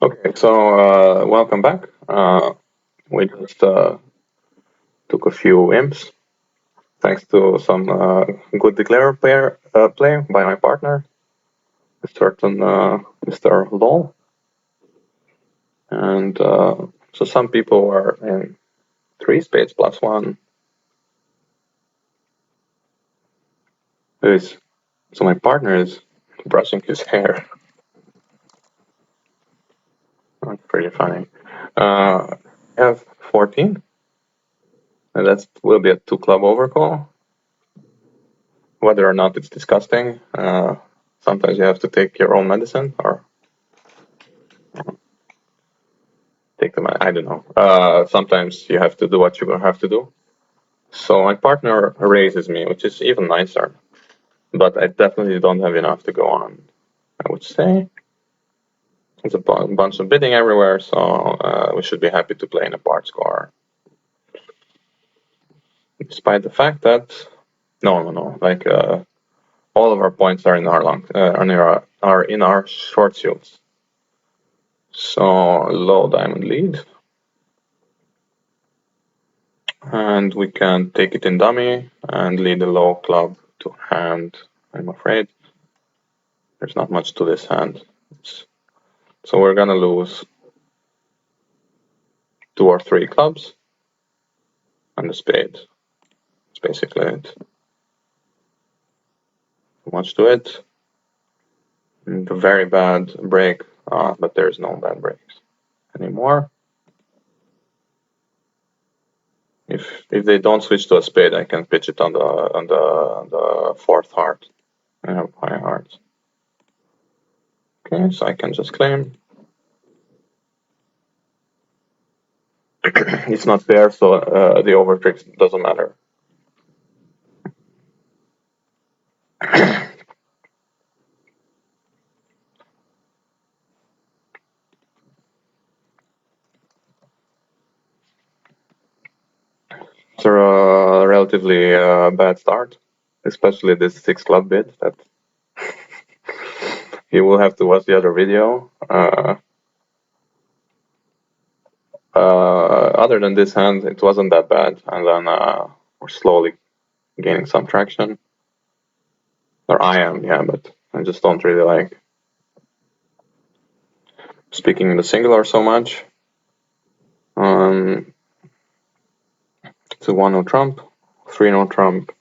Okay, so welcome back. We just took a few imps thanks to some good declare play by my partner, a certain Mr. Lol. And so some people were in three spades plus one. Is so my partner is brushing his hair. That's pretty funny. Have 14, and that will be a two club overcall. Whether or not it's disgusting, sometimes you have to take your own medicine or take them. I don't know. Sometimes you have to do what you have to do. So my partner raises me, which is even nicer. But I definitely don't have enough to go on. I would say there's a bunch of bidding everywhere, so we should be happy to play in a part score. Despite the fact that no, like all of our points are in our are in our short shields. So low diamond lead. And we can take it in dummy and lead the low club to hand, I'm afraid. There's not much to this hand. So we're gonna lose two or three clubs and a spade. That's basically it. Much to it. And a very bad break, but there's no bad breaks anymore. If they don't switch to a spade, I can pitch it on the fourth heart. I have high hearts. Okay, so I can just claim. It's not fair, so the overtricks doesn't matter. It's a relatively bad start, especially this six club bid that you will have to watch the other video. Other than this hand, it wasn't that bad, and then we're slowly gaining some traction. Or I am, yeah, but I just don't really like speaking in the singular so much. It's a 1-0 trump, 3-0 trump,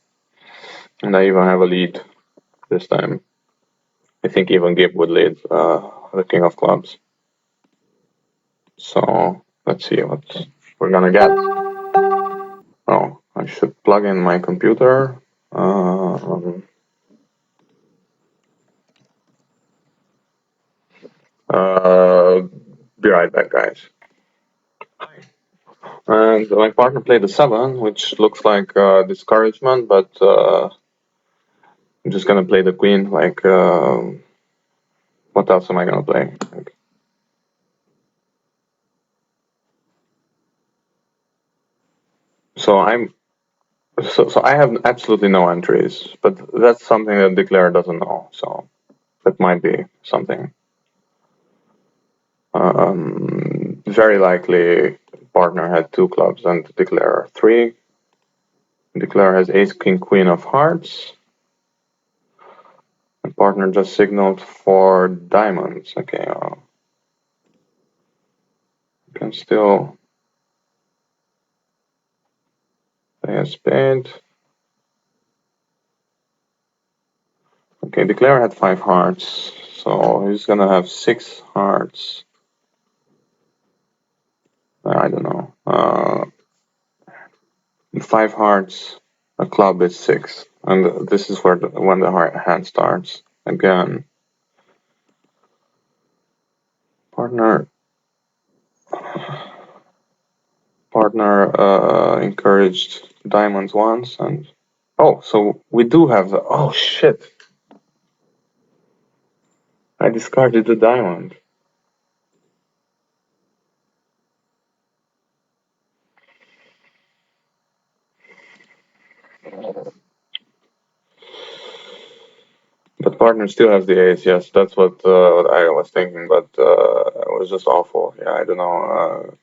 and I even have a lead this time. I think even Gib would lead the king of clubs. So let's see what we're gonna get. Oh, I should plug in my computer. Be right back, guys. And my partner played a 7, which looks like discouragement, but I'm just gonna play the queen. Like, what else am I gonna play? Like, so I'm so I have absolutely no entries, but that's something that Declare doesn't know. So that might be something. Very likely, partner had 2 clubs and Declare 3. Declare has ace, king, queen of hearts. And partner just signaled for diamonds. Okay, can still play a spade. Okay, Declare had 5 hearts, so he's gonna have 6 hearts. I don't know. 5 hearts, a club is 6, and this is where when the hand starts. Again, partner encouraged diamonds once, and oh, so we do have the oh shit! I discarded the diamond. But partner still has the ace. Yes, that's what I was thinking. But was just awful. Yeah, I don't know.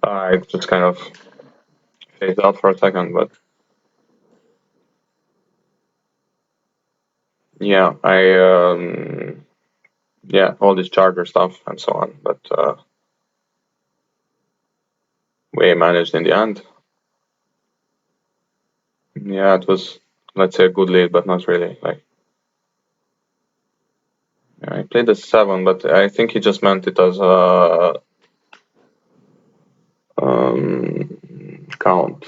I just kind of phased out for a second, but yeah, yeah, all this charger stuff and so on. But we managed in the end. Yeah, it was, let's say, a good lead, but not really. Like, yeah, I played the 7, but I think he just meant it as a count.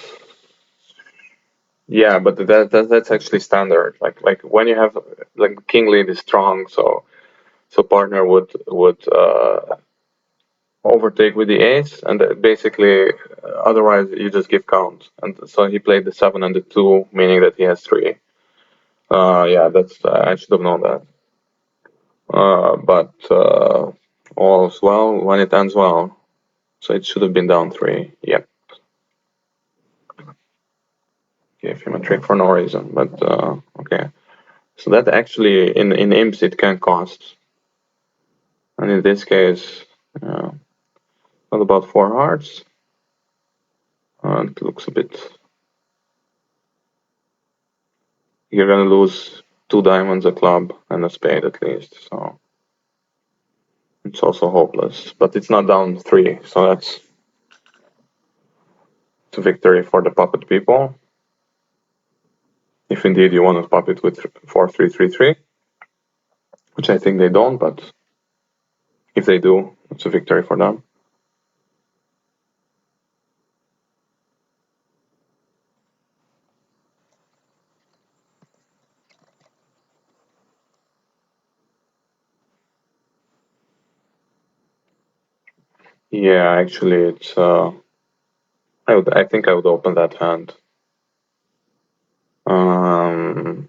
Yeah, but that's actually standard. Like when you have, like, king lead is strong, so partner would overtake with the ace, and basically otherwise you just give count. And so he played the 7 and the 2, meaning that he has 3. Yeah, that's I should have known that. But all's well when it ends well. So it should have been down 3. Yep. Gave him a trick for no reason, but okay. So that actually in imps it can cost, and in this case, what about 4 hearts? It looks a bit. You're gonna lose 2 diamonds, a club, and a spade at least. So it's also hopeless. But it's not down 3, so that's a victory for the puppet people. If indeed you want to puppet with 4-3-3-3, which I think they don't, but if they do, it's a victory for them. Yeah, actually, it's. I think I would open that hand. Um,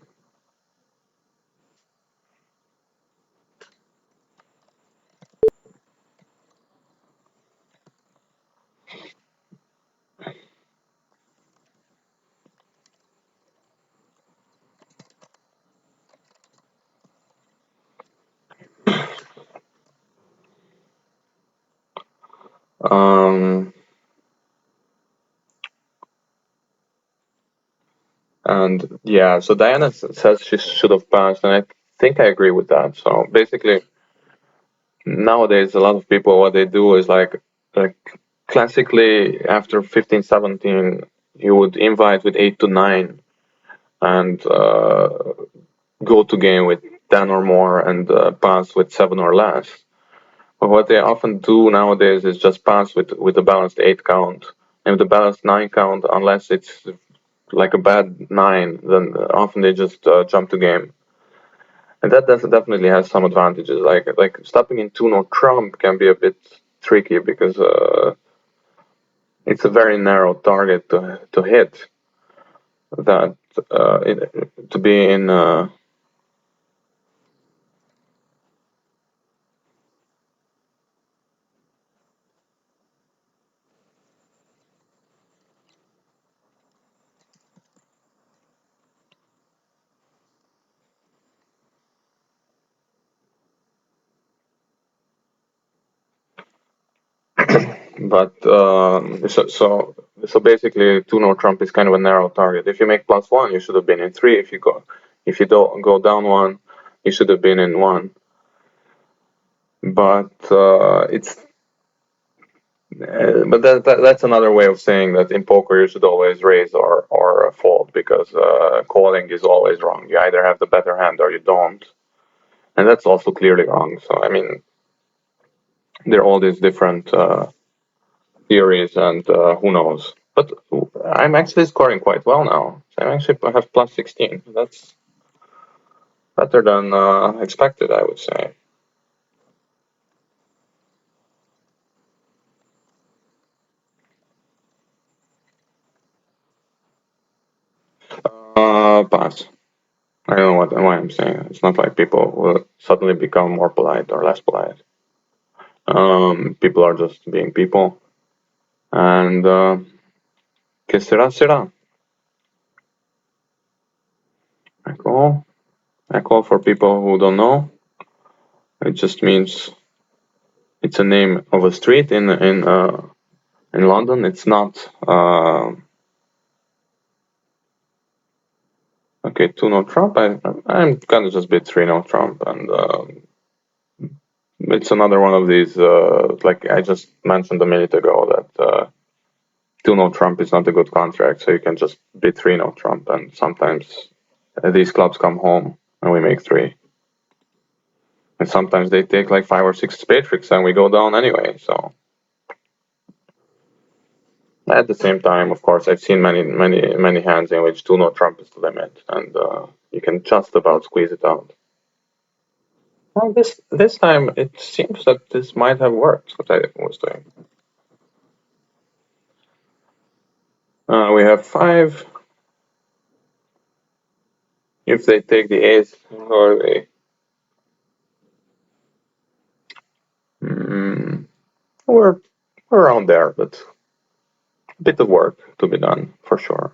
um, and yeah, so Diana says she should have passed, and I think I agree with that. So basically, nowadays a lot of people, what they do is like classically after 15, 17, you would invite with 8 to 9 and go to game with 10 or more and pass with 7 or less. But what they often do nowadays is just pass with a balanced 8 count. And with a balanced 9 count, unless it's like a bad 9, then often they just jump to game. And that definitely has some advantages. Like stopping in 2 no trump can be a bit tricky because it's a very narrow target to hit. That to be in. But so basically, 2 no trump is kind of a narrow target. If you make +1, you should have been in 3. If you don't go down 1, you should have been in 1. But that's another way of saying that in poker you should always raise or fold, because calling is always wrong. You either have the better hand or you don't, and that's also clearly wrong. So I mean, there are all these different theories, and who knows. But I'm actually scoring quite well now. I actually have +16. That's better than expected, I would say. Pass. I don't know why I'm saying it. It's not like people will suddenly become more polite or less polite. People are just being people, and que sera sera. call. I call for people who don't know. It just means it's a name of a street in London. It's not okay. 2-0 Trump. I'm gonna just bid 3-0 Trump, and it's another one of these. Like I just mentioned a minute ago that 2-0 Trump is not a good contract, so you can just bid 3-0 Trump, and sometimes these clubs come home and we make three. And sometimes they take like 5 or 6 spade tricks and we go down anyway. So at the same time, of course, I've seen many hands in which 2-0 Trump is the limit, and you can just about squeeze it out. Well, this time it seems that this might have worked. What I was doing. We have 5. If they take the ace, or they, mm, we're around there, but a bit of work to be done for sure.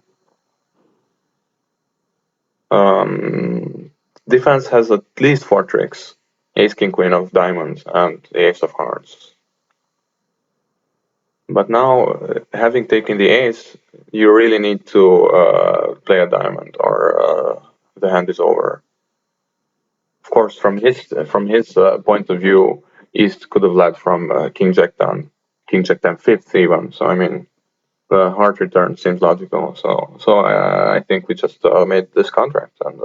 Defense has at least 4 tricks: ace, king, queen of diamonds, and the ace of hearts. But now, having taken the ace, you really need to play a diamond, or the hand is over. Of course, from his point of view, East could have led from King Jack 10 fifth even. So I mean, the heart return seems logical. So I think we just made this contract, and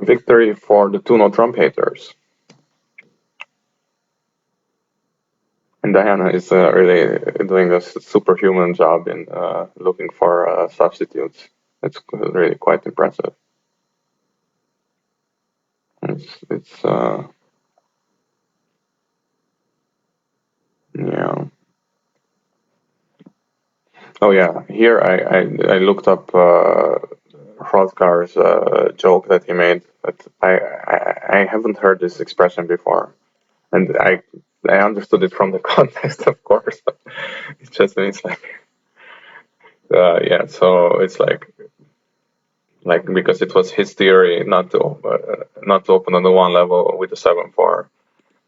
victory for the 2-0 Trump haters. And Diana is really doing a superhuman job in looking for substitutes. It's really quite impressive. It's yeah. Oh yeah. Here I looked up Hrothgar's joke that he made. But I haven't heard this expression before, and I understood it from the context, of course. It just means like yeah. So it's like because it was his theory not to open on the one level with the 7-4,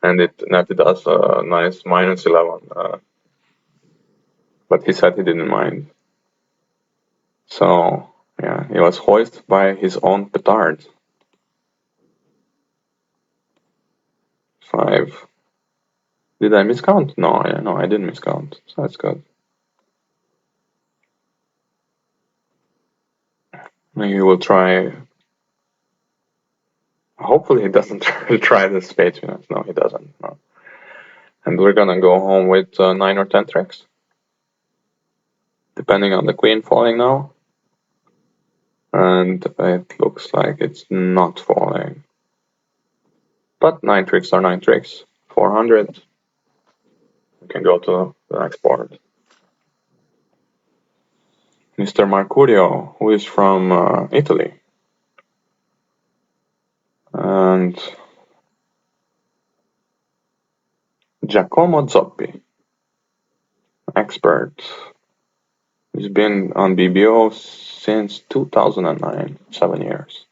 and it netted us a nice -11. But he said he didn't mind. So yeah, he was hoisted by his own petard. 5. Did I miscount? No, I didn't miscount. So that's good. Maybe we'll try. Hopefully he doesn't try the spade finesse. No, he doesn't. No. And we're gonna go home with 9 or 10 tricks, depending on the queen falling now. And it looks like it's not falling. But 9 tricks are 9 tricks. 400. We can go to the next board. Mr. Marcurio, who is from Italy. And Giacomo Zoppi, expert. He's been on BBO since 2009, 7 years.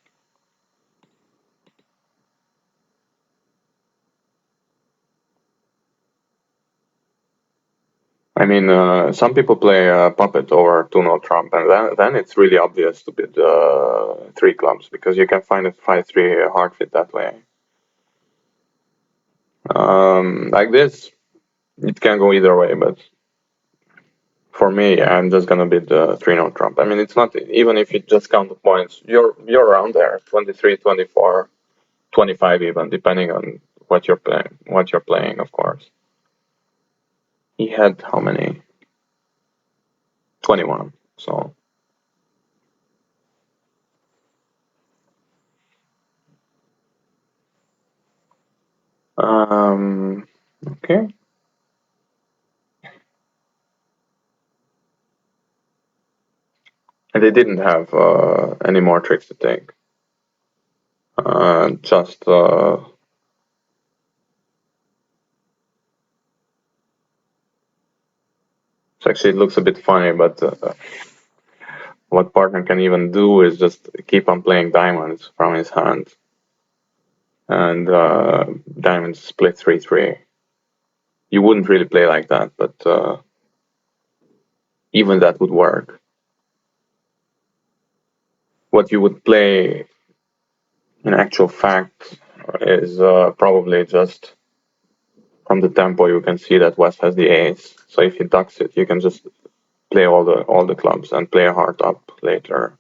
I mean, some people play puppet over 2-0 Trump, and then it's really obvious to bid 3 clubs, because you can find a 5-3 hard fit that way. Like this, it can go either way, but for me, I'm just gonna bid 3-0 Trump. I mean, it's not, even if you just count the points, you're around there, 23, 24, 25 even, depending on what you're playing, of course. He had how many? 21. So okay. And they didn't have any more tricks to take. Just so actually it looks a bit funny, but what partner can even do is just keep on playing diamonds from his hand, and diamonds split 3-3. You wouldn't really play like that, but even that would work. What you would play in actual fact is probably just from the tempo you can see that West has the ace. So if he ducks it, you can just play all the clubs and play a heart up later.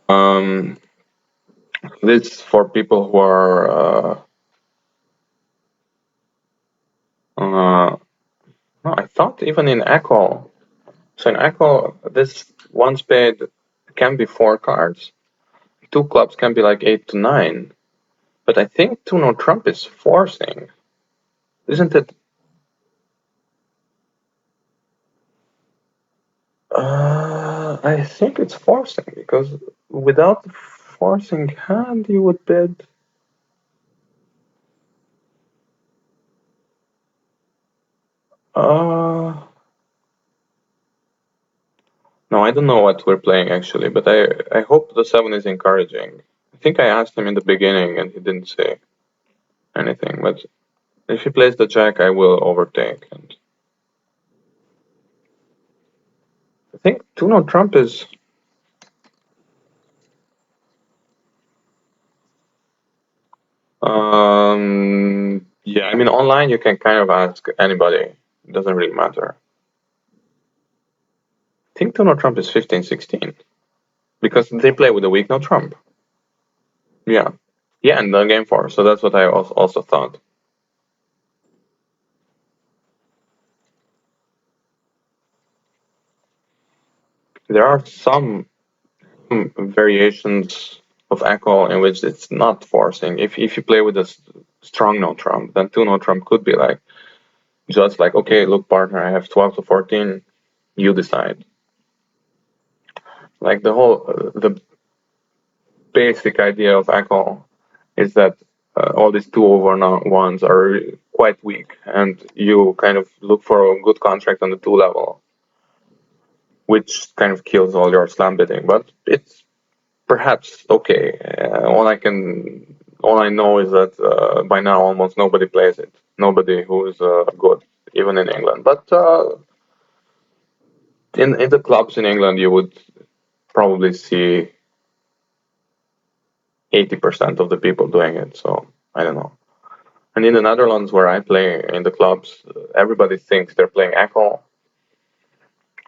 Um, this for people who are no, I thought even in Echo. So in Echo, this one spade can be 4 cards. 2 clubs can be like 8 to 9. But I think 2 no trump is forcing, isn't it? I think it's forcing because without forcing hand, you would bid. No, I don't know what we're playing actually, but I hope the 7 is encouraging. I think I asked him in the beginning and he didn't say anything, but if he plays the jack, I will overtake. And I think 2 no trump is. Yeah, I mean, online you can kind of ask anybody. It doesn't really matter. I think 2 no trump is 15-16 because they play with a weak no trump. Yeah. Yeah, and the game 4. So that's what I also thought. There are some variations of echo in which it's not forcing. If you play with a strong no trump, then 2 no trump could be like just like, okay, look, partner, I have 12 to 14. You decide. Like the basic idea of echo is that all these 2/1s are quite weak, and you kind of look for a good contract on the 2 level, which kind of kills all your slam bidding. But it's perhaps okay. All I know is that by now almost nobody plays it. Nobody who is good, even in England. But in the clubs in England, you would probably see 80% of the people doing it. So I don't know. And in the Netherlands, where I play in the clubs, everybody thinks they're playing Echo,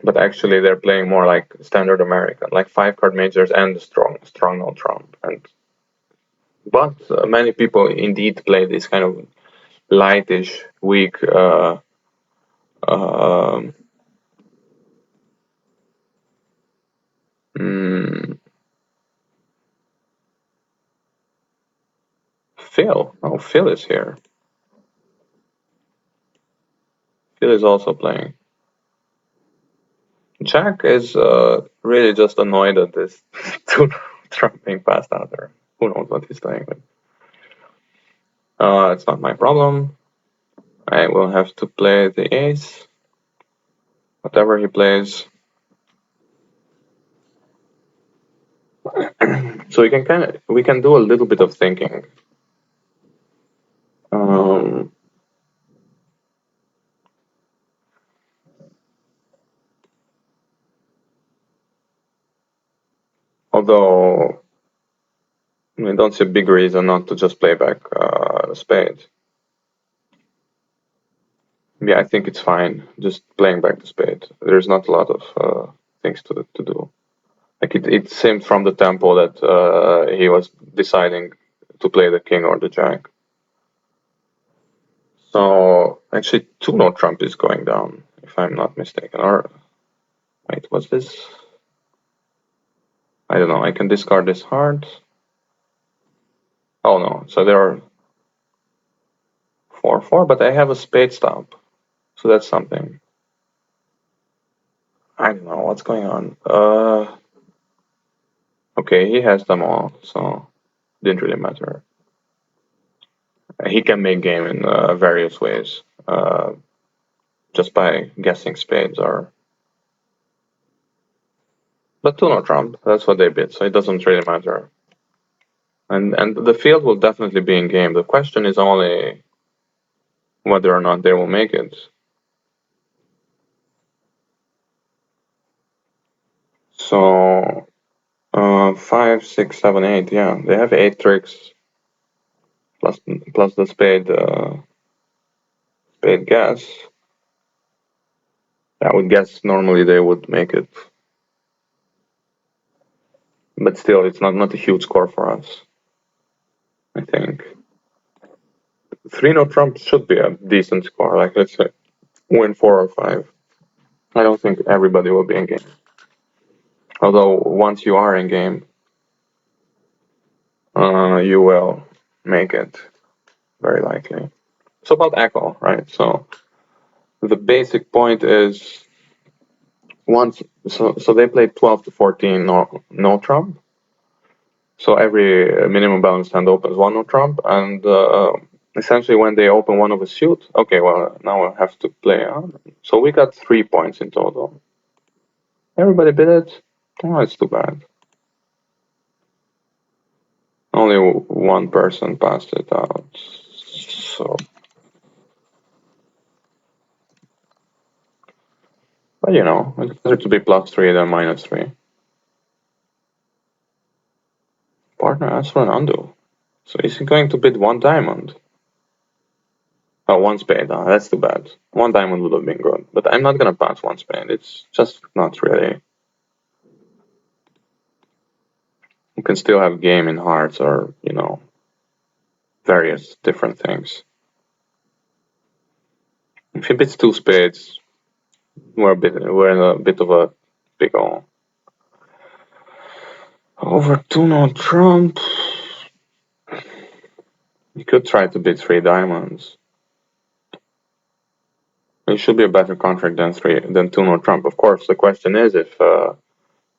but actually they're playing more like standard American, like 5 card majors and strong no trump. But many people indeed play this kind of lightish, weak. Um, mm, Phil. Oh, Phil is here. Phil is also playing. Jack is really just annoyed at this two Trump being passed out there. Who knows what he's playing with? It's not my problem. I will have to play the ace. Whatever he plays. So we can do a little bit of thinking. Um, Although I don't see a big reason not to just play back a spade. Yeah, I think it's fine just playing back the spade. There's not a lot of things to do. Like it seemed from the tempo that he was deciding to play the king or the jack. So actually, 2 no trump is going down, if I'm not mistaken. Or wait, what's this? I don't know. I can discard this heart. Oh no, so there are 4/4, but I have a spade stop, so that's something. I don't know what's going on. Okay, he has them all, so didn't really matter. He can make game in various ways, just by guessing spades or. But to no Trump, that's what they bid, so it doesn't really matter. And the field will definitely be in game. The question is only whether or not they will make it. So 5, 6, 7, 8. Yeah, they have 8 tricks plus the spade guess. I would guess normally they would make it, but still, it's not a huge score for us. I think 3 no Trump should be a decent score. Like let's say win 4 or 5. I don't think everybody will be in game. Although once you are in game, you will make it very likely. So about echo, right? So the basic point is once so they played 12 to 14 no Trump. So every minimum balance hand opens one no Trump, and essentially when they open one of a suit, okay, well now I have to play. So we got 3 points in total. Everybody bid it. Oh, it's too bad. Only one person passed it out. So, but you know, it's better to be +3 than -3. Partner asks for an undo. So is he going to bid one diamond? Oh, one spade. That's too bad. One diamond would have been good, but I'm not gonna pass one spade. It's just not really. You can still have game in hearts or various different things. If he bids 2 spades, we're in a bit of a pickle. Over 2 Trump. You could try to bid 3 diamonds. It should be a better contract than 2 Trump. Of course, the question is if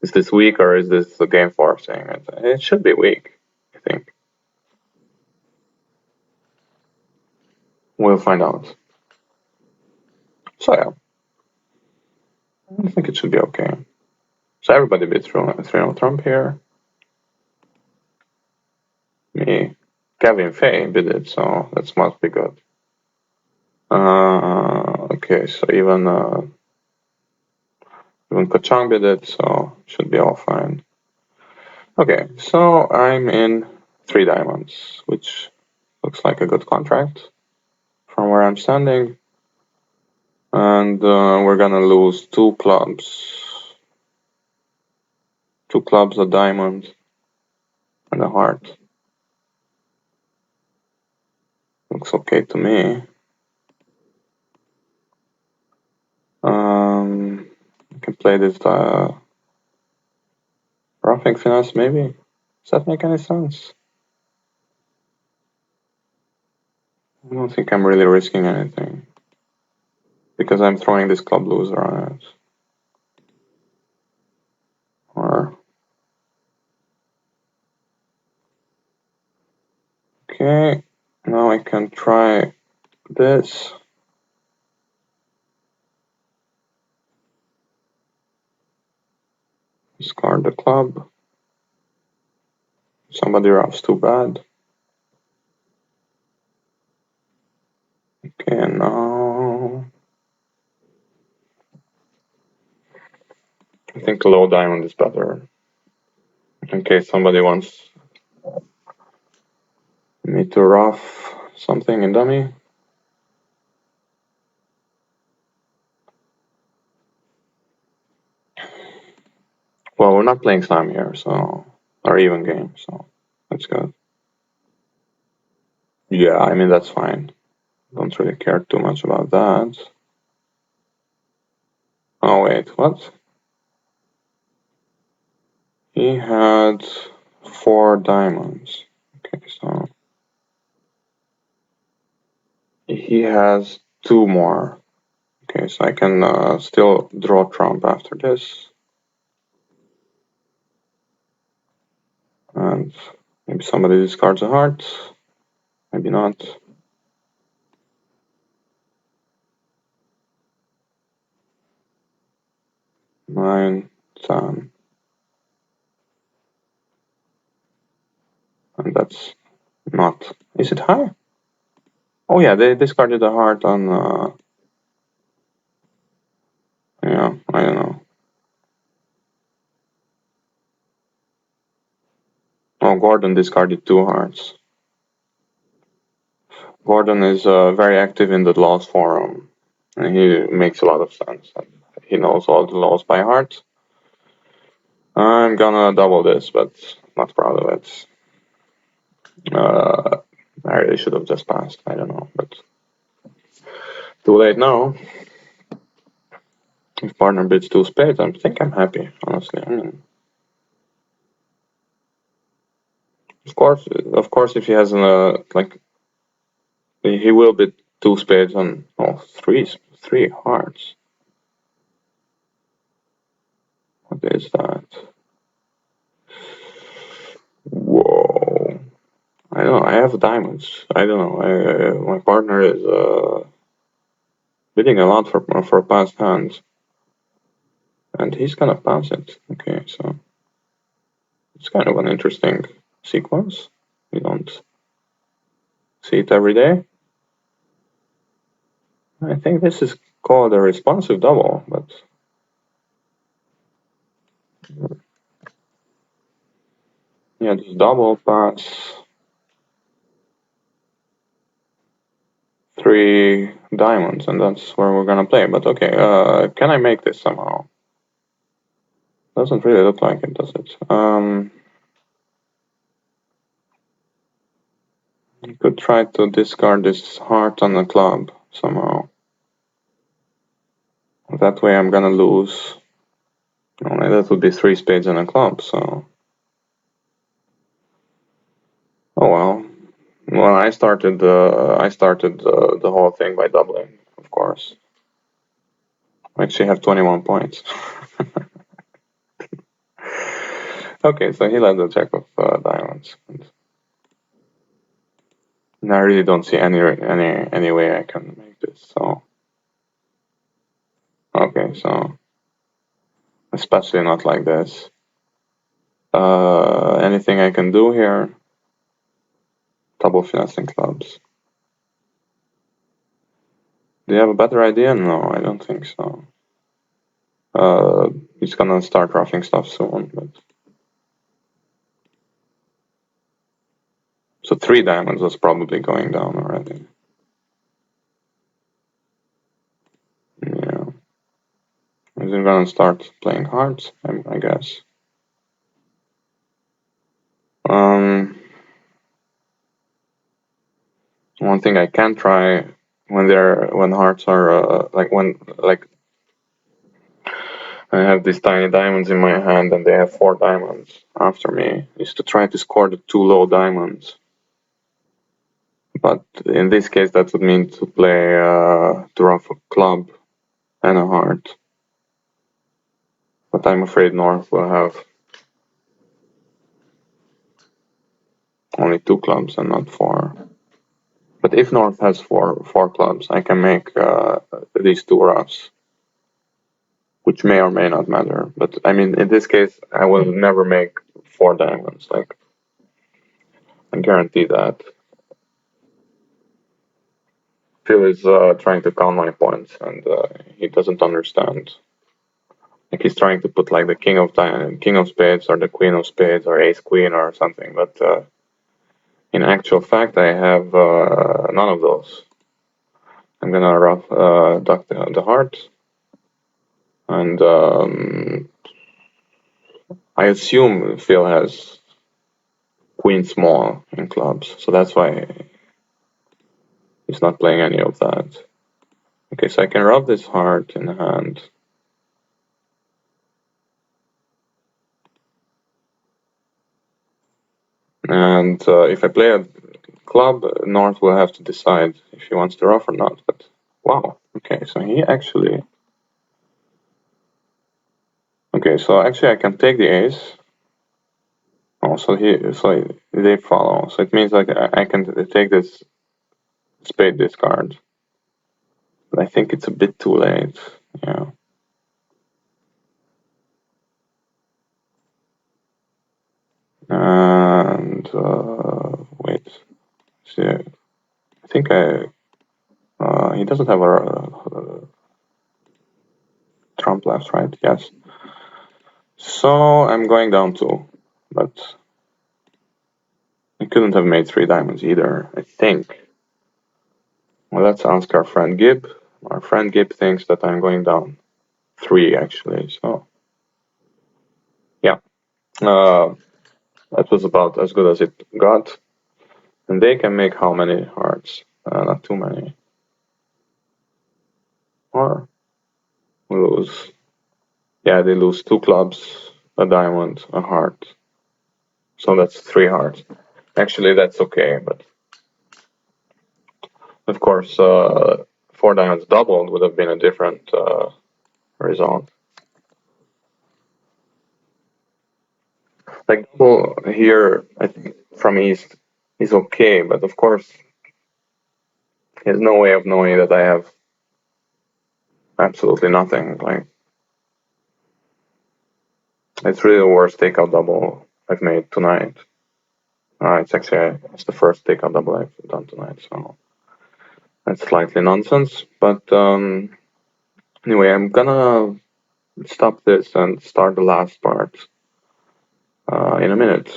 is this weak or is this the game forcing? It should be weak, I think. We'll find out. So yeah, I think it should be okay. So everybody bids 3 Trump here. Me, Kevin Fay bid it, so that must be good. Okay, so even Kachang did it, so should be all fine. Okay, so I'm in 3 diamonds, which looks like a good contract from where I'm standing. And we're gonna lose 2 clubs. 2 clubs, a diamond, and a heart. Looks okay to me. I can play this roughing finesse maybe. Does that make any sense? I don't think I'm really risking anything because I'm throwing this club loser on it. Or okay, now I can try this. Discard the club. Somebody roughs too bad. Okay, and now I think low diamond is better. In case somebody wants me to rough something in dummy. Well, we're not playing slam here, so or even game, so that's good. Yeah, I mean that's fine. Don't really care too much about that. Oh wait, what? He had 4 diamonds. Okay, so he has 2 more. Okay, so I can still draw Trump after this. And maybe somebody discards a heart. Maybe not. Nine, 10. And that's not. Is it high? Oh yeah, they discarded a heart on. Yeah, I don't know. Oh, Gordon discarded 2 hearts. Gordon is very active in the laws forum, and he makes a lot of sense. He knows all the laws by heart. I'm gonna double this, but not proud of it. I really should have just passed. I don't know, but too late now. If partner bids 2 spades, I think I'm happy, honestly. I mean, of course, if he has like, he will bid 2 spades on three hearts. What is that? Whoa! I don't know. I have diamonds. I don't know. My partner is bidding a lot for past hands, and he's gonna pass it. Okay, so it's kind of an interesting sequence. We don't see it every day. I think this is called a responsive double, but yeah, this double pass 3 diamonds, and that's where we're gonna play. But okay, can I make this somehow? Doesn't really look like it, does it? You could try to discard this heart on the club somehow. That way I'm gonna lose. Only that would be 3 spades and a club, so. Oh well. Well, I started the whole thing by doubling, of course. I actually have 21 points. Okay, so he led the jack of diamonds. And I really don't see any way I can make this. So okay, so especially not like this. Anything I can do here? Double finessing clubs. Do you have a better idea? No, I don't think so. He's gonna start roughing stuff soon, but. So 3 diamonds was probably going down already. Yeah. Is he gonna start playing hearts? I guess. One thing I can try when hearts are like I have these tiny diamonds in my hand and they have 4 diamonds after me, is to try to score the 2 low diamonds. But in this case, that would mean to play to rough a club and a heart. But I'm afraid North will have only 2 clubs and not 4. But if North has four clubs, I can make these 2 roughs, which may or may not matter. But I mean, in this case, I will never make 4 diamonds. Like, I guarantee that. Phil is trying to count my points, and he doesn't understand. Like, he's trying to put like the king of spades or the queen of spades or ace queen or something. But in actual fact, I have none of those. I'm gonna rough duck the heart, and I assume Phil has queen small in clubs, so that's why he's not playing any of that. Okay, so I can rub this heart in hand. And if I play a club, North will have to decide if he wants to rough or not. But wow, okay, so he actually. Okay, so actually I can take the ace. Also here, so they follow. So it means like I can take this spade discard. But I think it's a bit too late. Yeah. And wait. See, I think he doesn't have a trump left, right? Yes. So I'm going down two, but I couldn't have made three diamonds either. I think. Well, let's ask our friend Gib. Our friend Gib thinks that I'm going down three actually. So yeah, uh, that was about as good as it got. And they can make how many hearts? Not too many. Or lose. Yeah, they lose two clubs, a diamond, a heart. So that's three hearts. Actually, that's okay, but of course, four diamonds doubled would have been a different result. Like double here, I think from east is okay, but of course, there's no way of knowing that I have absolutely nothing. Like it's really the worst takeout double I've made tonight. It's the first takeout double I've done tonight, so that's slightly nonsense. But anyway, I'm gonna stop this and start the last part in a minute.